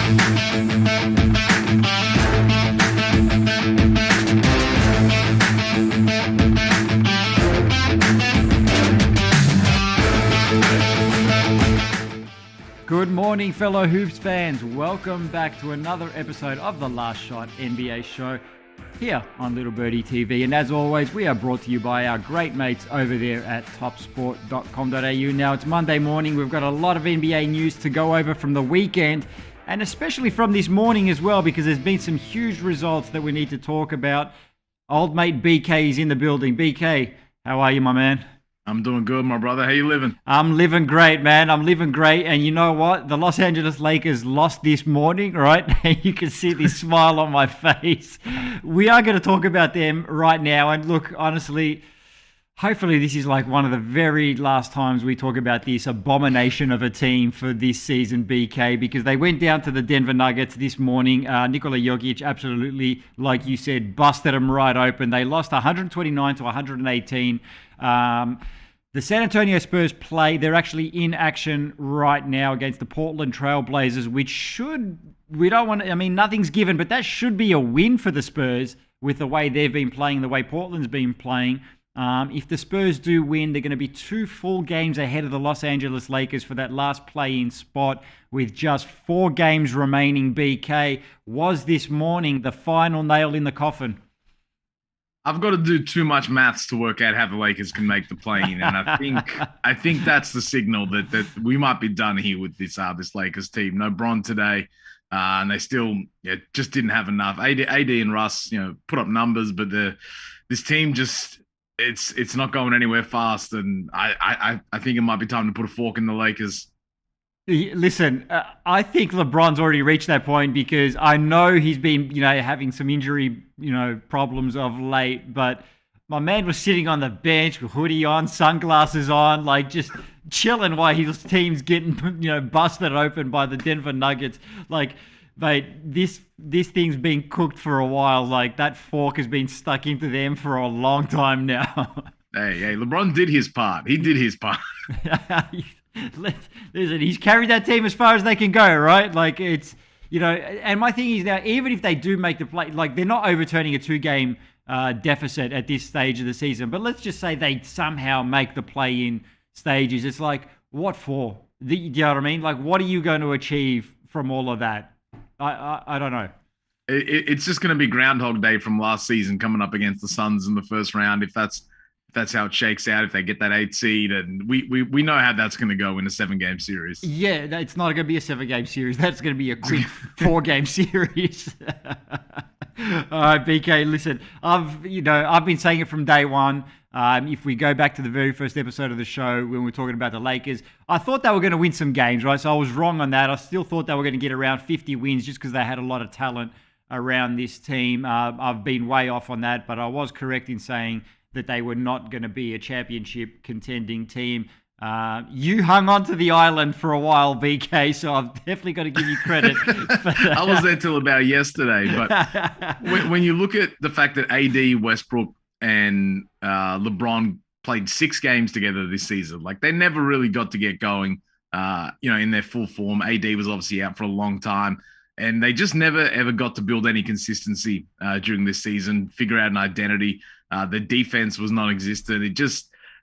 Good morning, fellow Hoops fans. Welcome back to another episode of the Last Shot NBA show here on Little Birdie TV. And as always, we are brought to you by our great mates over there at topsport.com.au. Now, it's Monday morning. We've got a lot of NBA news to go over from the weekend, and especially from this morning as well, because there's been some huge results that we need to talk about. Old mate BK is in the building. BK, how are you, my man? I'm doing good, my brother. How you living? I'm living great, man. I'm living great. And you know what? The Los Angeles Lakers lost this morning, right? And you can see this smile on my face. We are going to talk about them right now. And look, honestly, hopefully this is like one of the very last times we talk about this abomination of a team for this season, BK, because they went down to the Denver Nuggets this morning. Nikola Jokic absolutely, like you said, busted them right open. They lost 129 to 118. The San Antonio Spurs play. They're actually in action right now against the Portland Trail Blazers, which nothing's given, but that should be a win for the Spurs with the way they've been playing, the way Portland's been playing. If the Spurs do win, they're going to be 2 full games ahead of the Los Angeles Lakers for that last play-in spot with just 4 games remaining. BK, was this morning the final nail in the coffin? I've got to do too much maths to work out how the Lakers can make the play-in, and I think that's the signal that we might be done here with this Lakers team. No Bron today, and they still just didn't have enough. AD and Russ, put up numbers, but this team just it's not going anywhere fast, and I think it might be time to put a fork in the Lakers. Listen, I think LeBron's already reached that point because I know he's been, having some injury, problems of late. But my man was sitting on the bench with hoodie on, sunglasses on, like just chilling while his team's getting, busted open by the Denver Nuggets. Like, mate, this thing's been cooked for a while. Like that fork has been stuck into them for a long time now. Hey, LeBron did his part. He did his part. Listen, he's carried that team as far as they can go, right? Like it's, and my thing is now, even if they do make the play, like they're not overturning a 2-game deficit at this stage of the season, but let's just say they somehow make the play-in stages. It's like, what for? Do you know what I mean? Like, what are you going to achieve from all of that? I don't know. It's just going to be Groundhog Day from last season coming up against the Suns in the first round. If that's how it shakes out, if they get that 8 seed, and we know how that's going to go in a 7-game series. Yeah, it's not going to be a 7-game series. That's going to be a quick 4-game series. All right, BK, listen, I've been saying it from day one. If we go back to the very first episode of the show when we were talking about the Lakers, I thought they were going to win some games, right? So I was wrong on that. I still thought they were going to get around 50 wins just because they had a lot of talent around this team. I've been way off on that, but I was correct in saying that they were not going to be a championship contending team. You hung on to the island for a while, BK, so I've definitely got to give you credit for that. I was there till about yesterday, but when you look at the fact that AD, Westbrook, and LeBron played 6 games together this season, like they never really got to get going, in their full form. AD was obviously out for a long time, and they just never, ever got to build any consistency during this season, figure out an identity. The defense was non-existent.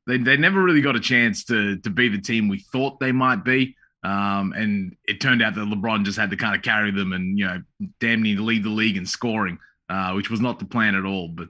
They never really got a chance to be the team we thought they might be. And it turned out that LeBron just had to kind of carry them and, damn near lead the league in scoring, which was not the plan at all. But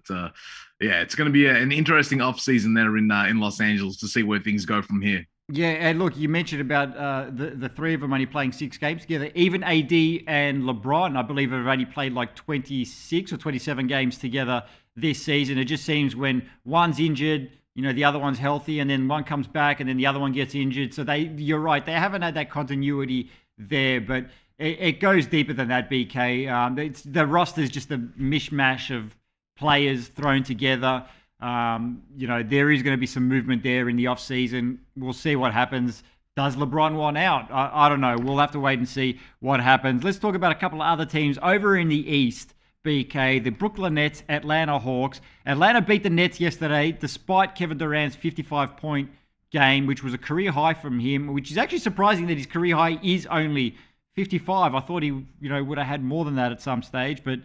it's going to be an interesting offseason there in Los Angeles to see where things go from here. Yeah, and look, you mentioned about the 3 of them only playing 6 games together. Even AD and LeBron, I believe, have only played like 26 or 27 games together this season. It just seems when one's injured, the other one's healthy, and then one comes back, and then the other one gets injured. So you're right, they haven't had that continuity there, but it goes deeper than that, BK. The roster's just a mishmash of players thrown together. There is going to be some movement there in the off season. We'll see what happens. Does LeBron want out? I don't know. We'll have to wait and see what happens. Let's talk about a couple of other teams over in the East. BK, the Brooklyn Nets, Atlanta Hawks. Atlanta beat the Nets yesterday despite Kevin Durant's 55-point game, which was a career high from him, which is actually surprising that his career high is only 55. I thought he, would have had more than that at some stage, but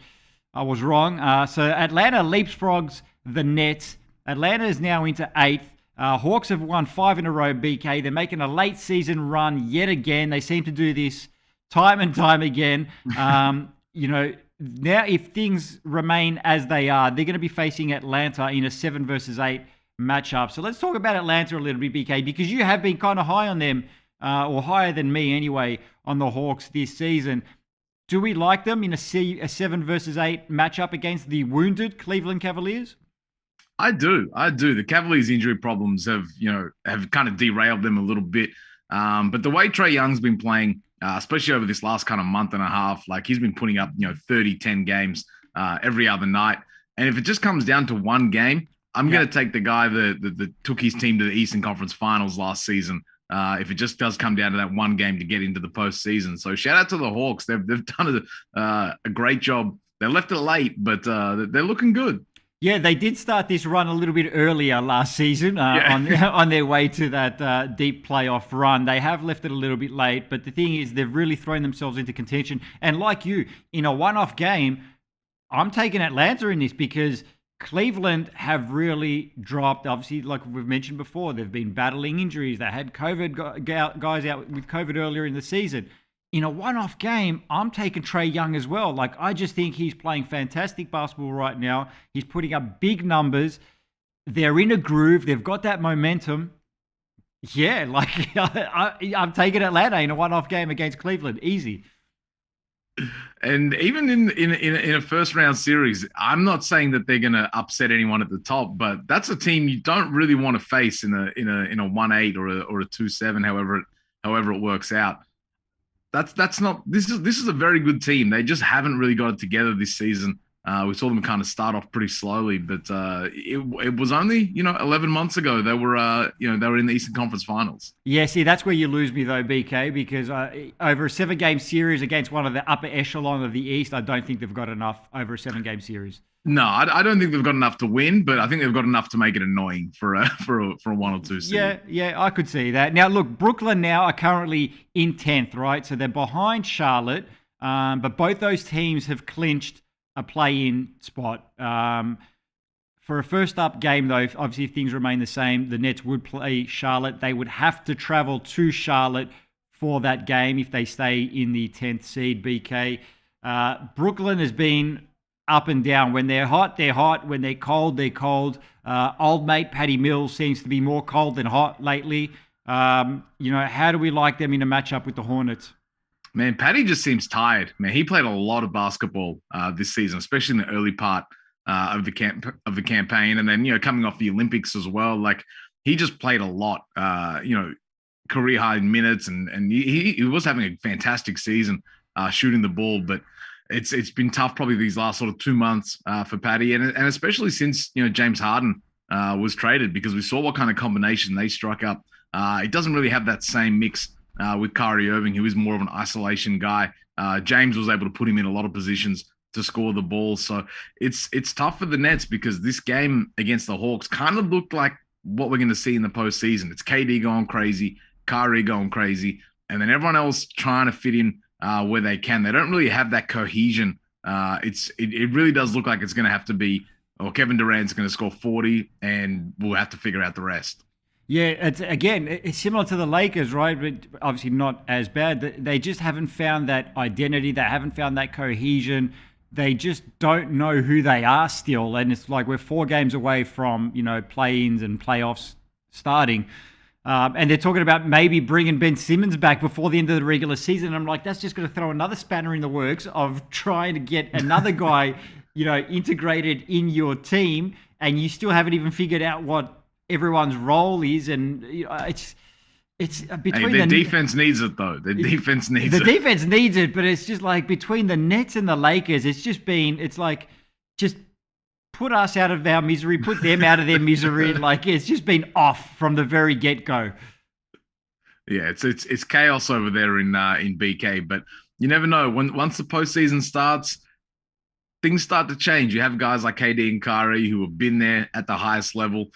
I was wrong. So Atlanta leapfrogs the Nets. Atlanta is now into 8th. Hawks have won 5 in a row, BK. They're making a late season run yet again. They seem to do this time and time again. Now if things remain as they are, they're going to be facing Atlanta in a 7 versus 8 matchup. So let's talk about Atlanta a little bit, BK, because you have been kind of high on them, or higher than me anyway, on the Hawks this season. Do we like them in a 7 versus 8 matchup against the wounded Cleveland Cavaliers? I do. The Cavaliers' injury problems have kind of derailed them a little bit. But the way Trae Young's been playing, especially over this last kind of month and a half, like he's been putting up 30-10 games every other night. And if it just comes down to one game, I'm going to take the guy that took his team to the Eastern Conference Finals last season. If it just does come down to that one game to get into the postseason. So shout out to the Hawks. They've done a great job. They left it late, but they're looking good. Yeah, they did start this run a little bit earlier last season on their way to that deep playoff run. They have left it a little bit late, but the thing is they've really thrown themselves into contention. And like you, in a one-off game, I'm taking Atlanta in this because Cleveland have really dropped. Obviously, like we've mentioned before, they've been battling injuries. They had COVID guys out with COVID earlier in the season. In a one-off game, I'm taking Trae Young as well. Like, I just think he's playing fantastic basketball right now. He's putting up big numbers. They're in a groove. They've got that momentum. Yeah, like I'm taking Atlanta in a one-off game against Cleveland. Easy. And even in a first round series, I'm not saying that they're going to upset anyone at the top, but that's a team you don't really want to face in a 1-8 or a 2-7, however it works out. That's not. This is a very good team. They just haven't really got it together this season. We saw them kind of start off pretty slowly, but it was only 11 months ago they were in the Eastern Conference Finals. Yeah, see, that's where you lose me though, BK, because over a 7-game series against one of the upper echelon of the East, I don't think they've got enough over a 7-game series. No, I don't think they've got enough to win, but I think they've got enough to make it annoying for a 1 or 2 seed. Yeah, I could see that. Now, look, Brooklyn now are currently in 10th, right? So they're behind Charlotte, but both those teams have clinched a play-in spot. For a first-up game, though, obviously if things remain the same, the Nets would play Charlotte. They would have to travel to Charlotte for that game if they stay in the 10th seed, BK. Brooklyn has been up and down. When they're hot, they're hot. When they're cold, they're cold. Old mate Patty Mills seems to be more cold than hot lately. How do we like them in a matchup with the Hornets? Man, Patty just seems tired. Man, he played a lot of basketball this season, especially in the early part of the campaign, and then coming off the Olympics as well. Like he just played a lot. Career high in minutes, and he was having a fantastic season shooting the ball, but it's been tough probably these last sort of 2 months for Patty, and especially since James Harden was traded, because we saw what kind of combination they struck up. It doesn't really have that same mix with Kyrie Irving, who is more of an isolation guy. James was able to put him in a lot of positions to score the ball, so it's tough for the Nets because this game against the Hawks kind of looked like what we're going to see in the postseason. It's KD going crazy, Kyrie going crazy, and then everyone else trying to fit in where they can. They don't really have that cohesion. It really does look like it's going to have to be, Kevin Durant's going to score 40, and we'll have to figure out the rest. Yeah, it's similar to the Lakers, right? But obviously not as bad. They just haven't found that identity. They haven't found that cohesion. They just don't know who they are still. And it's like we're 4 games away from, play-ins and playoffs starting. And they're talking about maybe bringing Ben Simmons back before the end of the regular season. And I'm like, that's just going to throw another spanner in the works of trying to get another guy, integrated in your team. And you still haven't even figured out what everyone's role is. And it's between the defense needs it, though. The defense needs it. The defense needs it, but it's just like between the Nets and the Lakers, it's like just put us out of our misery, put them out of their misery. Like it's just been off from the very get-go. Yeah, it's chaos over there in BK, but you never know. Once the postseason starts, things start to change. You have guys like KD and Kyrie who have been there at the highest level.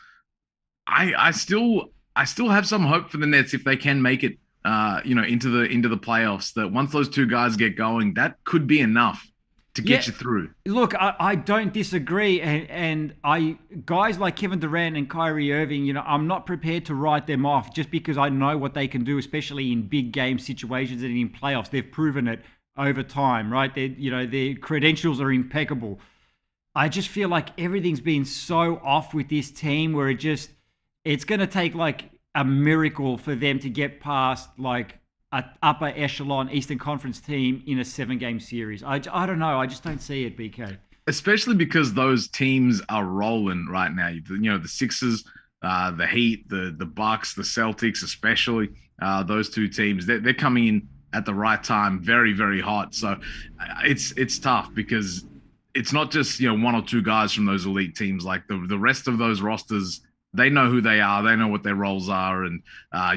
I still have some hope for the Nets if they can make it into the playoffs, that once those two guys get going, that could be enough to get you through. Look, I don't disagree, and guys like Kevin Durant and Kyrie Irving, I'm not prepared to write them off just because I know what they can do, especially in big game situations and in playoffs. They've proven it over time, right? Their credentials are impeccable. I just feel like everything's been so off with this team where it's going to take like a miracle for them to get past like an upper echelon Eastern Conference team in a 7-game series. I don't know. I just don't see it, BK. Especially because those teams are rolling right now. The Sixers, the Heat, the Bucks, the Celtics, especially those two teams. They're coming in at the right time, very, very hot. So it's tough because it's not just one or two guys from those elite teams. Like the rest of those rosters, they know who they are. They know what their roles are, and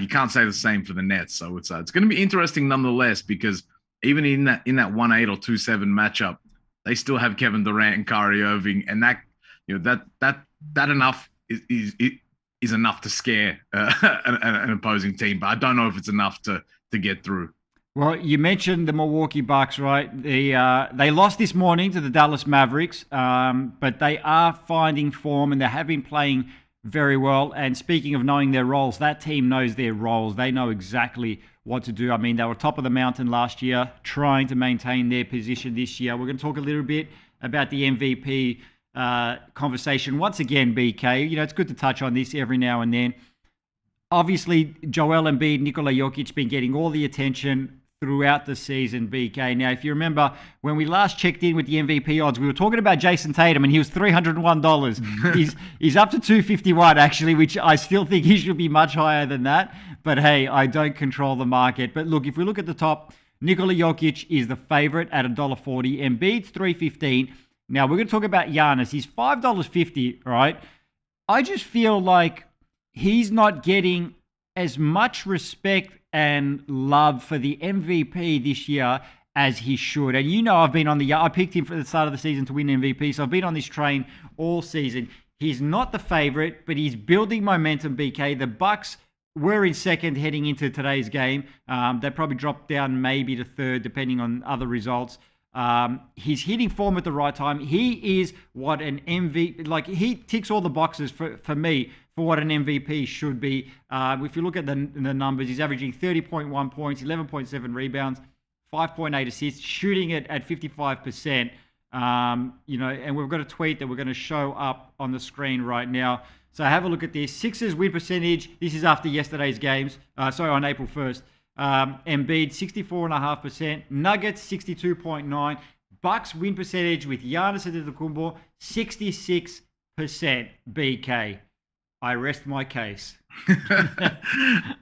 you can't say the same for the Nets. So it's going to be interesting nonetheless, because even in that 1-8 or 2-7 matchup, they still have Kevin Durant and Kyrie Irving, and that enough is enough to scare an opposing team. But I don't know if it's enough to get through. Well, you mentioned the Milwaukee Bucks, right? They lost this morning to the Dallas Mavericks, but they are finding form and they have been playing very well. And speaking of knowing their roles, that team knows their roles. They know exactly what to do. I mean, they were top of the mountain last year, trying to maintain their position this year. We're going to talk a little bit about the MVP conversation once again, BK. It's good to touch on this every now and then. Obviously, Joel Embiid, Nikola Jokic been getting all the attention throughout the season, BK. Now, if you remember, when we last checked in with the MVP odds, we were talking about Jason Tatum, and he was $301. He's up to $251, actually, which I still think he should be much higher than that. But hey, I don't control the market. But look, if we look at the top, Nikola Jokic is the favorite at $1.40. Embiid's $3.15. Now, we're going to talk about Giannis. He's $5.50, right? I just feel like he's not getting as much respect and love for the MVP this year as he should. And I've been I picked him for the start of the season to win MVP, so I've been on this train all season. He's not the favorite, but he's building momentum, BK. The Bucks were in second heading into today's game. They probably dropped down maybe to third, depending on other results. He's hitting form at the right time. He is what an MVP, like he ticks all the boxes for me for what an MVP should be. If you look at the numbers, he's averaging 30.1 points, 11.7 rebounds, 5.8 assists, shooting it at 55%. And we've got a tweet that we're going to show up on the screen right now. So have a look at this. Sixers win percentage. This is after yesterday's games. On April 1st. Embiid 64.5%, Nuggets 62.9%, Bucks win percentage with Giannis Antetokounmpo 66%. BK, I rest my case.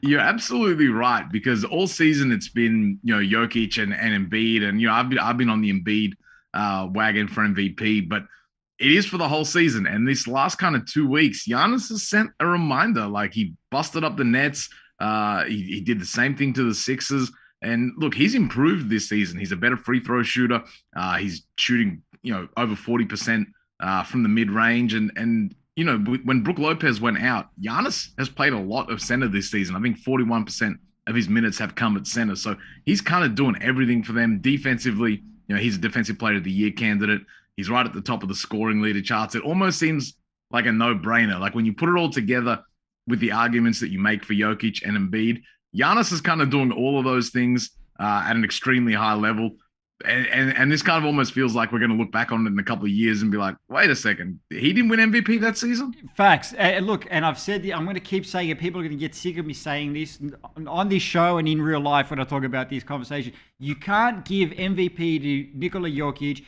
You're absolutely right, because all season it's been Jokic and Embiid, and I've been on the Embiid wagon for MVP, but it is for the whole season. And this last kind of 2 weeks, Giannis has sent a reminder. Like, he busted up the Nets. He did the same thing to the Sixers. And look, he's improved this season. He's a better free throw shooter. He's shooting, over 40% from the mid range. And when Brook Lopez went out, Giannis has played a lot of center this season. I think 41% of his minutes have come at center. So he's kind of doing everything for them defensively. He's a defensive player of the year candidate. He's right at the top of the scoring leader charts. It almost seems like a no-brainer. Like, when you put it all together with the arguments that you make for Jokic and Embiid, Giannis is kind of doing all of those things at an extremely high level. And this kind of almost feels like we're going to look back on it in a couple of years and be like, wait a second, he didn't win MVP that season? Facts. Look, and I've said, I'm going to keep saying it. People are going to get sick of me saying this on this show and in real life when I talk about these conversations. You can't give MVP to Nikola Jokic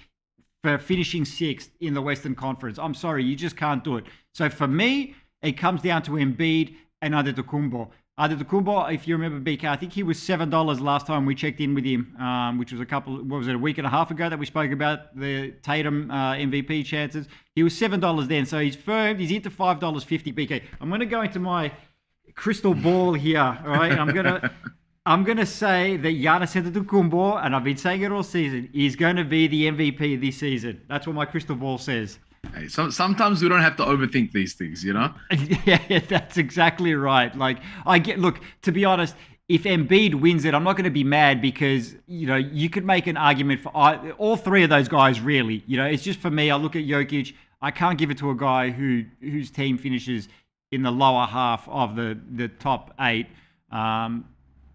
for finishing sixth in the Western Conference. I'm sorry, you just can't do it. So for me, it comes down to Embiid and Antetokounmpo. Antetokounmpo, if you remember, BK, I think he was $7 last time we checked in with him, which was a week and a half ago that we spoke about the Tatum MVP chances. He was $7 then, so he's firmed. He's into $5.50, BK. I'm going to go into my crystal ball here, all right? I'm gonna say that Giannis Antetokounmpo, and I've been saying it all season, is going to be the MVP this season. That's what my crystal ball says. Hey, sometimes we don't have to overthink these things, Yeah, that's exactly right. Look, to be honest, if Embiid wins it, I'm not going to be mad because, you could make an argument for all three of those guys, really. It's just for me, I look at Jokic. I can't give it to a guy whose team finishes in the lower half of the top 8.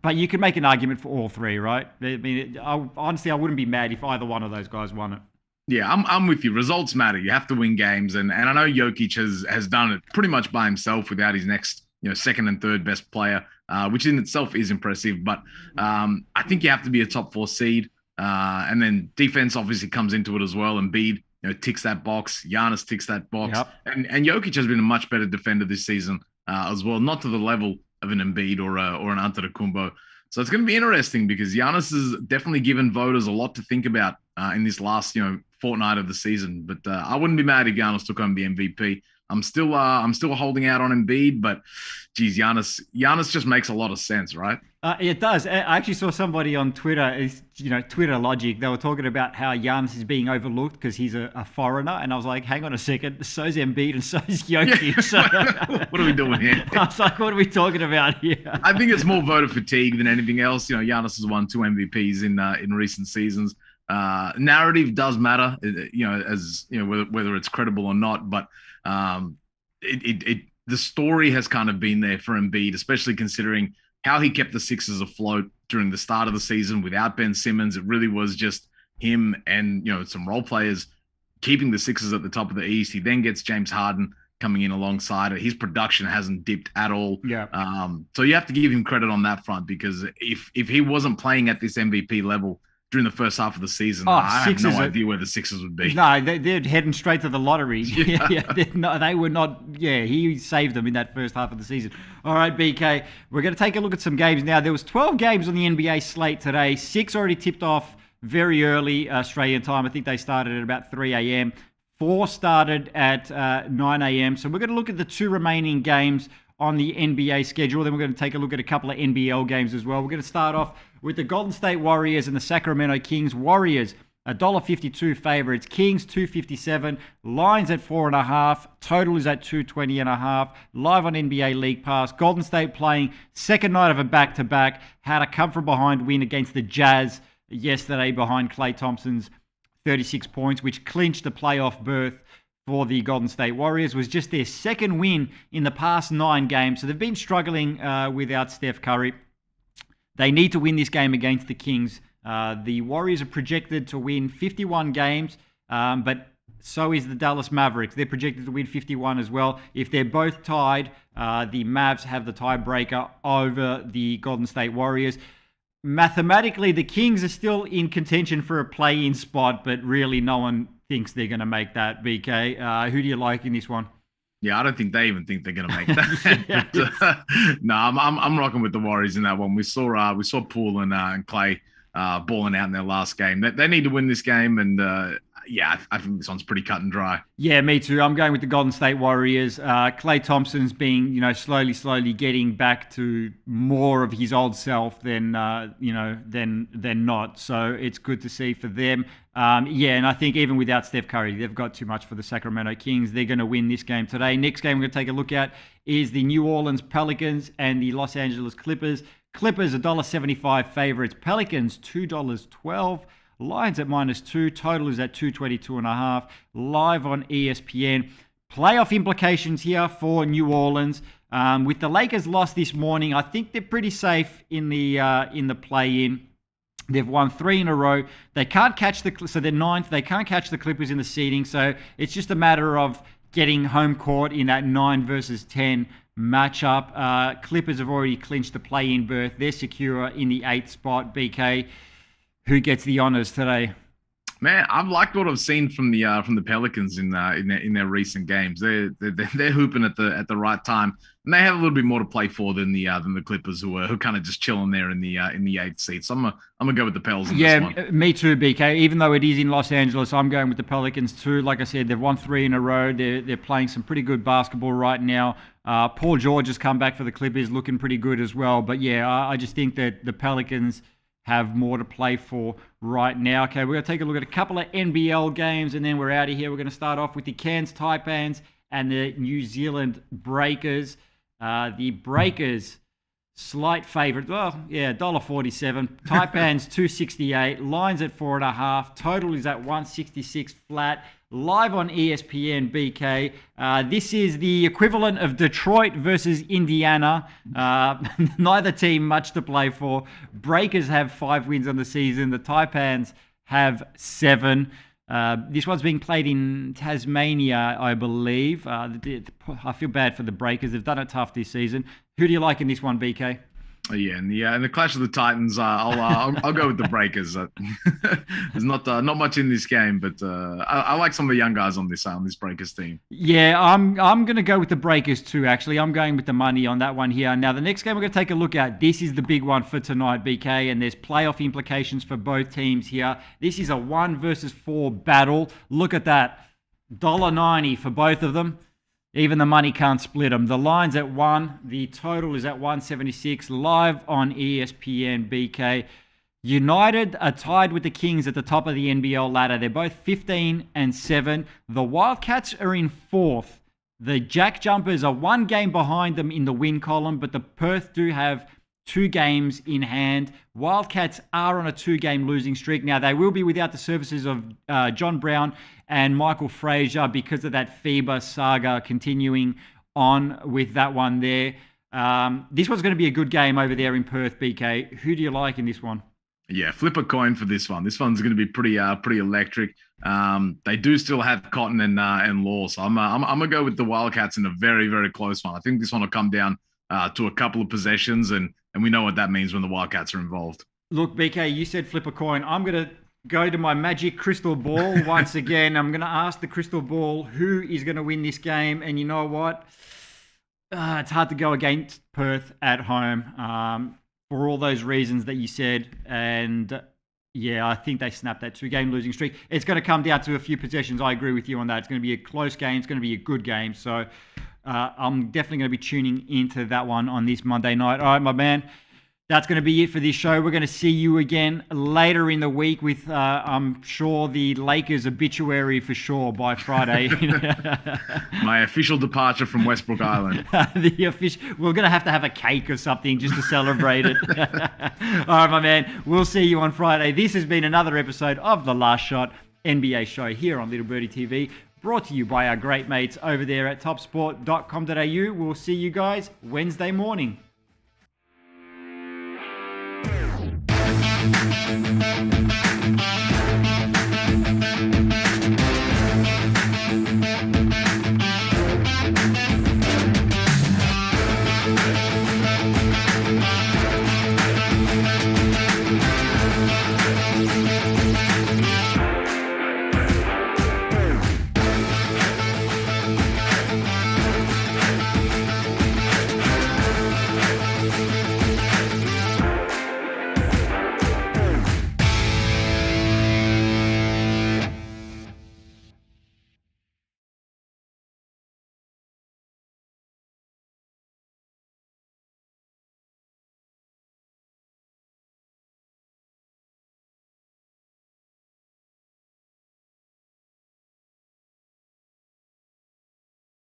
But you could make an argument for all three, right? I mean, honestly, I wouldn't be mad if either one of those guys won it. Yeah, I'm with you. Results matter. You have to win games, and I know Jokic has done it pretty much by himself without his next, second and third best player, which in itself is impressive. But I think you have to be a top 4 seed, and then defense obviously comes into it as well. Embiid, ticks that box. Giannis ticks that box, Yep. and Jokic has been a much better defender this season as well. Not to the level of an Embiid or an Antetokounmpo. So it's going to be interesting because Giannis has definitely given voters a lot to think about in this last, fortnight of the season. But I wouldn't be mad if Giannis took home the MVP. I'm still holding out on Embiid, but geez, Giannis just makes a lot of sense, right? It does. I actually saw somebody on Twitter, Twitter logic. They were talking about how Giannis is being overlooked because he's a foreigner. And I was like, hang on a second. So's Embiid and so's Jokic. Yeah. So, what are we doing here? I was like, what are we talking about here? I think it's more voter fatigue than anything else. Giannis has won 2 MVPs in recent seasons. Narrative does matter, as whether it's credible or not. But the story has kind of been there for Embiid, especially considering how he kept the Sixers afloat during the start of the season without Ben Simmons. It really was just him and some role players keeping the Sixers at the top of the East. He then gets James Harden coming in alongside it. His production hasn't dipped at all. Yeah. So you have to give him credit on that front, because if he wasn't playing at this MVP level during the first half of the season, I have no idea where the Sixers would be. No, they're heading straight to the lottery. Yeah. They were not. Yeah, he saved them in that first half of the season. All right, BK, we're going to take a look at some games now. There was 12 games on the NBA slate today. 6 already tipped off very early Australian time. I think they started at about 3 a.m. 4 started at 9 a.m. So we're going to look at the 2 remaining games on the NBA schedule. Then we're going to take a look at a couple of NBL games as well. We're going to start off with the Golden State Warriors and the Sacramento Kings. Warriors, $1.52 favorites. Kings, $2.57. Lines at 4.5. Total is at 220.5. Live on NBA League Pass. Golden State playing second night of a back-to-back. Had a come-from-behind win against the Jazz yesterday behind Klay Thompson's 36 points, which clinched the playoff berth for the Golden State Warriors. Was just their second win in the past 9 games. So they've been struggling without Steph Curry. They need to win this game against the Kings. The Warriors are projected to win 51 games, but so is the Dallas Mavericks. They're projected to win 51 as well. If they're both tied, the Mavs have the tiebreaker over the Golden State Warriors. Mathematically, the Kings are still in contention for a play-in spot, but really no one thinks they're going to make that, BK. Who do you like in this one? Yeah, I don't think they even think they're going to make that. No, I'm rocking with the Warriors in that one. We saw Poole and Klay balling out in their last game. They need to win this game, and I think this one's pretty cut and dry. Yeah, me too. I'm going with the Golden State Warriors. Klay Thompson's being, slowly getting back to more of his old self than not. So it's good to see for them. And I think even without Steph Curry, they've got too much for the Sacramento Kings. They're going to win this game today. Next game we're going to take a look at is the New Orleans Pelicans and the Los Angeles Clippers. Clippers, $1.75 favorites. Pelicans, $2.12. Lions at -2. Total is at 222.5. Live on ESPN. Playoff implications here for New Orleans. With the Lakers loss this morning, I think they're pretty safe in the play-in. They've won 3 in a row. They can't catch so they're 9th. They can't catch the Clippers in the seeding. So it's just a matter of getting home court in that 9 versus 10 matchup. Clippers have already clinched the play-in berth. They're secure in the 8th spot. BK, who gets the honors today? Man, I've liked what I've seen from the Pelicans in their recent games. They're hooping at the right time, and they have a little bit more to play for than the Clippers, who are kind of just chilling there in the 8th seed. So I'm gonna go with the Pels in this one. Yeah, me too, BK. Even though it is in Los Angeles, I'm going with the Pelicans too. Like I said, they've won 3 in a row. They're playing some pretty good basketball right now. Paul George has come back for the Clippers, looking pretty good as well. But yeah, I just think that the Pelicans have more to play for right now. Okay, we're going to take a look at a couple of NBL games, and then we're out of here. We're going to start off with the Cairns Taipans and the New Zealand Breakers. The Breakers Slight favourite. Well, yeah, $1.47. Taipans 268. Lines at 4.5. Total is at 166 flat. Live on ESPN BK. This is the equivalent of Detroit versus Indiana. Neither team much to play for. Breakers have 5 wins on the season. The Taipans have 7. This one's being played in Tasmania, I believe. I feel bad for the Breakers. They've done it tough this season. Who do you like in this one, BK? Yeah, and the clash of the Titans. I'll go with the Breakers. There's not much in this game, but I like some of the young guys on this Breakers team. Yeah, I'm going to go with the Breakers too. Actually, I'm going with the money on that one here. Now, the next game we're going to take a look at. This is the big one for tonight, BK, and there's playoff implications for both teams here. This is a 1 versus 4 battle. Look at that, $1.90 for both of them. Even the money can't split them. The line's at 1. The total is at 176. Live on ESPN BK. United are tied with the Kings at the top of the NBL ladder. They're both 15-7. The Wildcats are in 4th. The Jack Jumpers are 1 game behind them in the win column, but the Perth do have 2 games in hand. Wildcats are on a 2-game losing streak. Now, they will be without the services of John Brown and Michael Frazier because of that FIBA saga continuing on with that one there. This one's going to be a good game over there in Perth, BK. Who do you like in this one? Yeah, flip a coin for this one. This one's going to be pretty electric. They do still have Cotton and Law, so I'm gonna go with the Wildcats in a very, very close one. I think this one will come down to a couple of possessions, and we know what that means when the Wildcats are involved. Look, BK, you said flip a coin. I'm going to go to my magic crystal ball once again. I'm going to ask the crystal ball who is going to win this game. And you know what? It's hard to go against Perth at home for all those reasons that you said. And yeah, I think they snapped that 2-game losing streak. It's going to come down to a few possessions. I agree with you on that. It's going to be a close game. It's going to be a good game. So I'm definitely going to be tuning into that one on this Monday night. All right, my man. That's going to be it for this show. We're going to see you again later in the week with, I'm sure, the Lakers obituary for sure by Friday. My official departure from Westbrook Island. We're going to have a cake or something just to celebrate it. All right, my man. We'll see you on Friday. This has been another episode of The Last Shot NBA show here on Little Birdie TV, brought to you by our great mates over there at topsport.com.au. We'll see you guys Wednesday morning. Thank you.